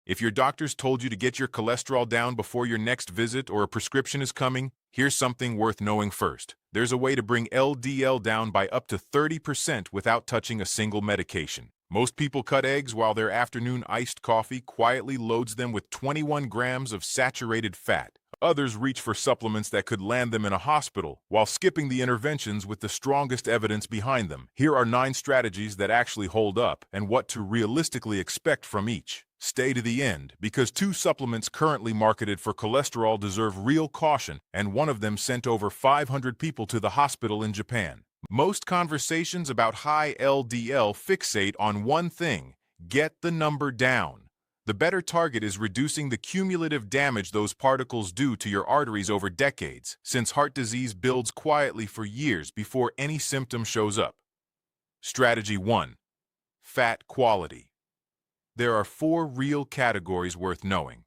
If your doctor's told you to get your cholesterol down before your next visit or a prescription is coming, here's something worth knowing first. There's a way to bring LDL down by up to 30% without touching a single medication. Most people cut eggs while their afternoon iced coffee quietly loads them with 21 grams of saturated fat. Others reach for supplements that could land them in a hospital, while skipping the interventions with the strongest evidence behind them. Here are 9 strategies that actually hold up and what to realistically expect from each. Stay to the end, because 2 supplements currently marketed for cholesterol deserve real caution, and one of them sent over 500 people to the hospital in Japan. Most conversations about high LDL fixate on one thing: get the number down. The better target is reducing the cumulative damage those particles do to your arteries over decades, since heart disease builds quietly for years before any symptom shows up. Strategy 1. Fat quality. There are 4 real categories worth knowing.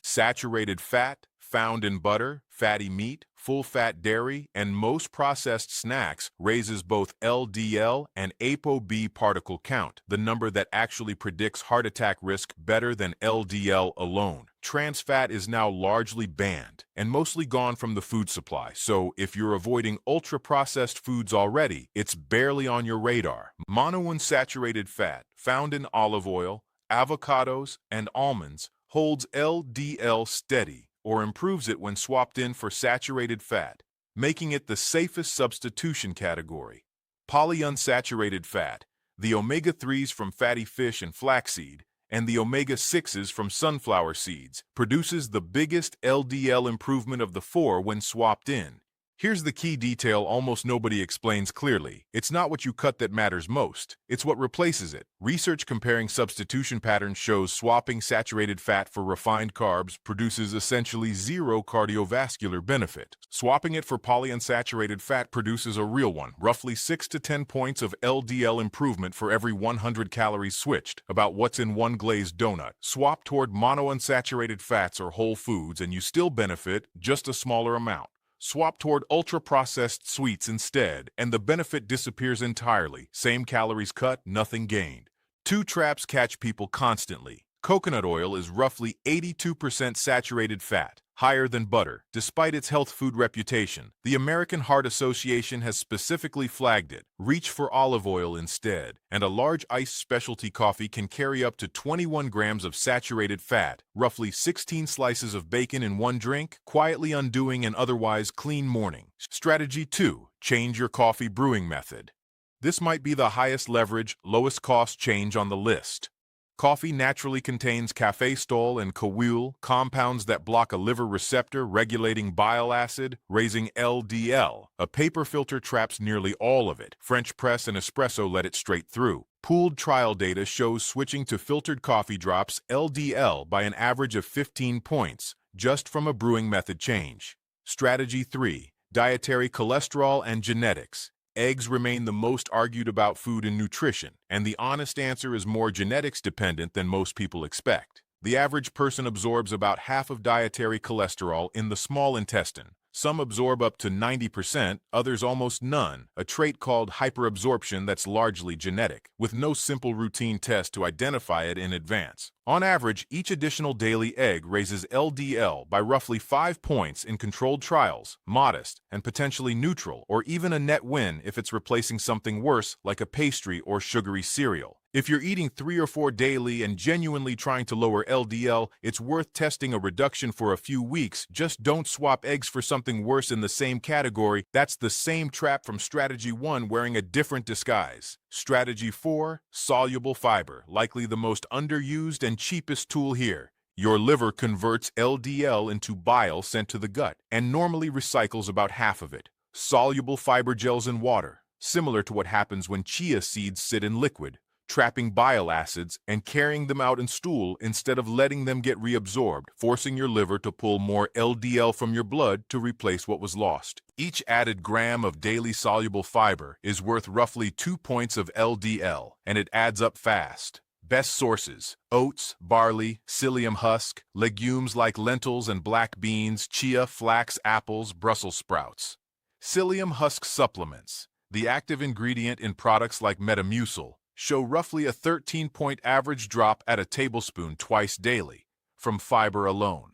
Saturated fat, found in butter, fatty meat, full-fat dairy, and most processed snacks, raises both LDL and ApoB particle count, the number that actually predicts heart attack risk better than LDL alone. Trans fat is now largely banned and mostly gone from the food supply, so if you're avoiding ultra-processed foods already, it's barely on your radar. Monounsaturated fat, found in olive oil, avocados, and almonds, holds LDL steady or improves it when swapped in for saturated fat, making it the safest substitution category. Polyunsaturated fat, the omega-3s from fatty fish and flaxseed, and the omega-6s from sunflower seeds, produces the biggest LDL improvement of the 4 when swapped in. Here's the key detail almost nobody explains clearly. It's not what you cut that matters most. It's what replaces it. Research comparing substitution patterns shows swapping saturated fat for refined carbs produces essentially 0 cardiovascular benefit. Swapping it for polyunsaturated fat produces a real one, roughly 6 to 10 points of LDL improvement for every 100 calories switched, about what's in one glazed donut. Swap toward monounsaturated fats or whole foods and you still benefit, just a smaller amount. Swap toward ultra-processed sweets instead, and the benefit disappears entirely. Same calories cut, nothing gained. 2 traps catch people constantly. Coconut oil is roughly 82% saturated fat, higher than butter, despite its health food reputation. The American Heart Association has specifically flagged it. Reach for olive oil instead, and a large iced specialty coffee can carry up to 21 grams of saturated fat, roughly 16 slices of bacon in one drink, quietly undoing an otherwise clean morning. Strategy 2. Change your coffee brewing method. This might be the highest leverage, lowest cost change on the list. Coffee naturally contains cafeistol and coeul, compounds that block a liver receptor regulating bile acid, raising LDL. A paper filter traps nearly all of it. French press and espresso let it straight through. Pooled trial data shows switching to filtered coffee drops LDL by an average of 15 points, just from a brewing method change. Strategy 3. Dietary cholesterol and genetics. Eggs remain the most argued about food and nutrition, and the honest answer is more genetics dependent than most people expect. The average person absorbs about half of dietary cholesterol in the small intestine. Some absorb up to 90%, others almost none, a trait called hyperabsorption that's largely genetic, with no simple routine test to identify it in advance. On average, each additional daily egg raises LDL by roughly 5 points in controlled trials, modest, and potentially neutral, or even a net win if it's replacing something worse like a pastry or sugary cereal. If you're eating 3 or 4 daily and genuinely trying to lower LDL, it's worth testing a reduction for a few weeks. Just don't swap eggs for something worse in the same category. That's the same trap from Strategy 1 wearing a different disguise. Strategy 4. Soluble fiber, likely the most underused and cheapest tool here. Your liver converts LDL into bile sent to the gut and normally recycles about half of it. Soluble fiber gels in water, similar to what happens when chia seeds sit in liquid, trapping bile acids and carrying them out in stool instead of letting them get reabsorbed, forcing your liver to pull more LDL from your blood to replace what was lost. Each added gram of daily soluble fiber is worth roughly 2 points of LDL, and it adds up fast. Best sources: oats, barley, psyllium husk, legumes like lentils and black beans, chia, flax, apples, Brussels sprouts. Psyllium husk supplements. The active ingredient in products like Metamucil, show roughly a 13-point average drop at a tablespoon twice daily from fiber alone.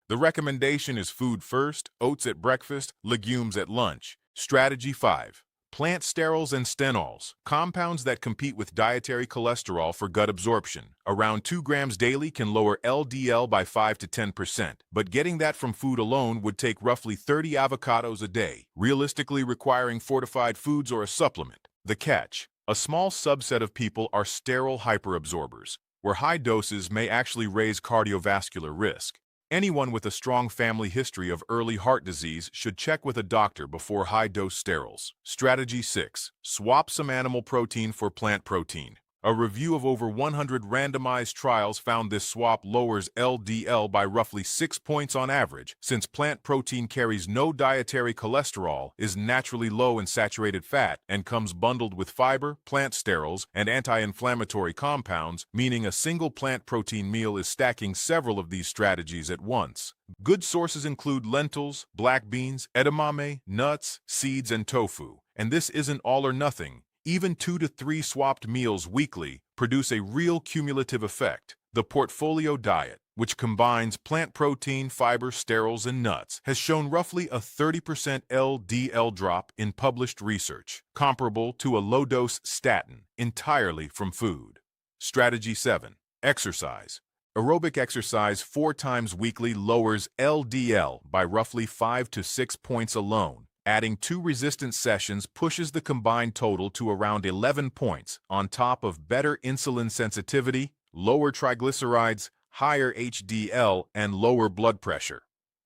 The recommendation is food first, oats at breakfast, legumes at lunch. Strategy 5. Plant sterols and stenols, compounds that compete with dietary cholesterol for gut absorption. Around 2 grams daily can lower LDL by 5 to 10%, but getting that from food alone would take roughly 30 avocados a day, realistically requiring fortified foods or a supplement. The catch: a small subset of people are sterol hyperabsorbers, where high doses may actually raise cardiovascular risk. Anyone with a strong family history of early heart disease should check with a doctor before high-dose sterols. Strategy 6. Swap some animal protein for plant protein. A review of over 100 randomized trials found this swap lowers LDL by roughly 6 points on average, since plant protein carries no dietary cholesterol, is naturally low in saturated fat, and comes bundled with fiber, plant sterols, and anti-inflammatory compounds, meaning a single plant protein meal is stacking several of these strategies at once. Good sources include lentils, black beans, edamame, nuts, seeds, and tofu. And this isn't all or nothing. Even 2 to 3 swapped meals weekly produce a real cumulative effect. The portfolio diet, which combines plant protein, fiber, sterols, and nuts, has shown roughly a 30% LDL drop in published research, comparable to a low-dose statin, entirely from food. Strategy 7. Exercise. Aerobic exercise 4 times weekly lowers LDL by roughly 5 to 6 points alone. Adding 2 resistance sessions pushes the combined total to around 11 points, on top of better insulin sensitivity, lower triglycerides, higher HDL, and lower blood pressure.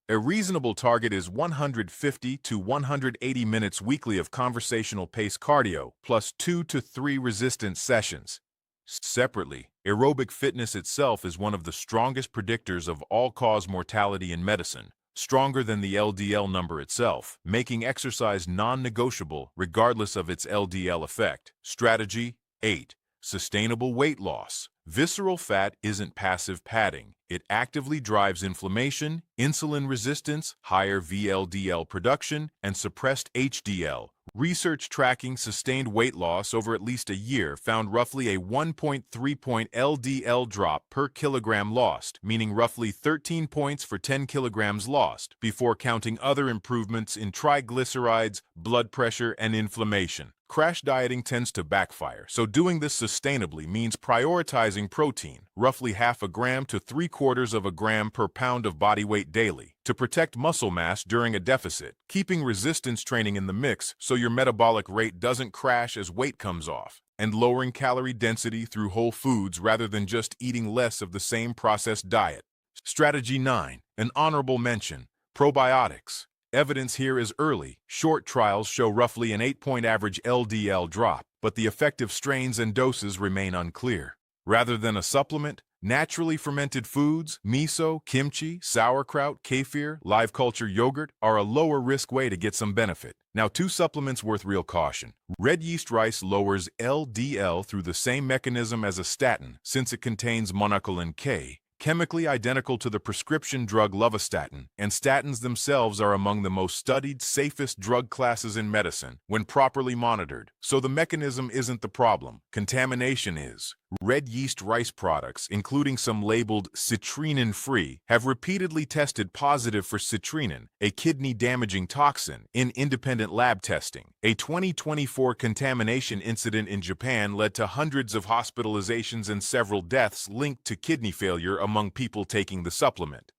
A reasonable target is 150 to 180 minutes weekly of conversational pace cardio, plus 2 to 3 resistance sessions. Separately, aerobic fitness itself is one of the strongest predictors of all-cause mortality in medicine, stronger than the LDL number itself, making exercise non-negotiable regardless of its LDL effect. Strategy 8. Sustainable weight loss. Visceral fat isn't passive padding. It actively drives inflammation, insulin resistance, higher VLDL production, and suppressed HDL. Research tracking sustained weight loss over at least a year found roughly a 1.3-point LDL drop per kilogram lost, meaning roughly 13 points for 10 kilograms lost, before counting other improvements in triglycerides, blood pressure, and inflammation. Crash dieting tends to backfire, so doing this sustainably means prioritizing protein, roughly half a gram to 3/4 of a gram per pound of body weight daily, to protect muscle mass during a deficit, keeping resistance training in the mix so your metabolic rate doesn't crash as weight comes off, and lowering calorie density through whole foods rather than just eating less of the same processed diet. Strategy 9. An honorable mention: probiotics. Evidence here is early. Short trials show roughly an 8-point average LDL drop, but the effective strains and doses remain unclear. Rather than a supplement, naturally fermented foods, miso, kimchi, sauerkraut, kefir, live culture yogurt are a lower risk way to get some benefit. Now, 2 supplements worth real caution. Red yeast rice lowers LDL through the same mechanism as a statin, since it contains monocolin K, chemically identical to the prescription drug lovastatin, and statins themselves are among the most studied, safest drug classes in medicine when properly monitored. So the mechanism isn't the problem. Contamination is. Red yeast rice products, including some labeled citrinin-free, have repeatedly tested positive for citrinin, a kidney-damaging toxin, in independent lab testing. A 2024 contamination incident in Japan led to hundreds of hospitalizations and several deaths linked to kidney failure among people taking the supplement.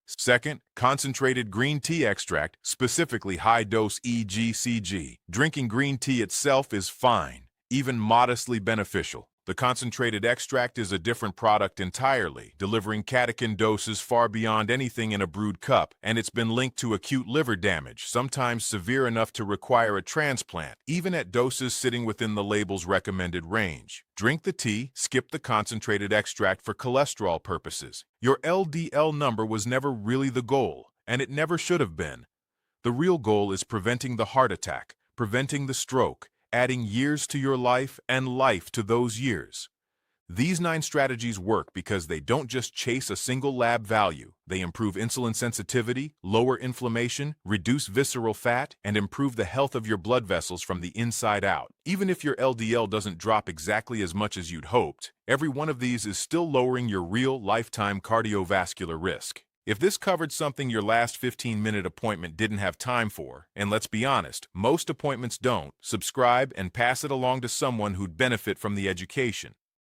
Second, concentrated green tea extract, specifically high-dose EGCG. Drinking green tea itself is fine, even modestly beneficial. The concentrated extract is a different product entirely, delivering catechin doses far beyond anything in a brewed cup, and it's been linked to acute liver damage, sometimes severe enough to require a transplant, even at doses sitting within the label's recommended range. Drink the tea, skip the concentrated extract for cholesterol purposes. Your LDL number was never really the goal, and it never should have been. The real goal is preventing the heart attack, preventing the stroke, adding years to your life and life to those years. These 9 strategies work because they don't just chase a single lab value. They improve insulin sensitivity, lower inflammation, reduce visceral fat, and improve the health of your blood vessels from the inside out. Even if your LDL doesn't drop exactly as much as you'd hoped, every one of these is still lowering your real lifetime cardiovascular risk. If this covered something your last 15-minute appointment didn't have time for, and let's be honest, most appointments don't, subscribe and pass it along to someone who'd benefit from the education.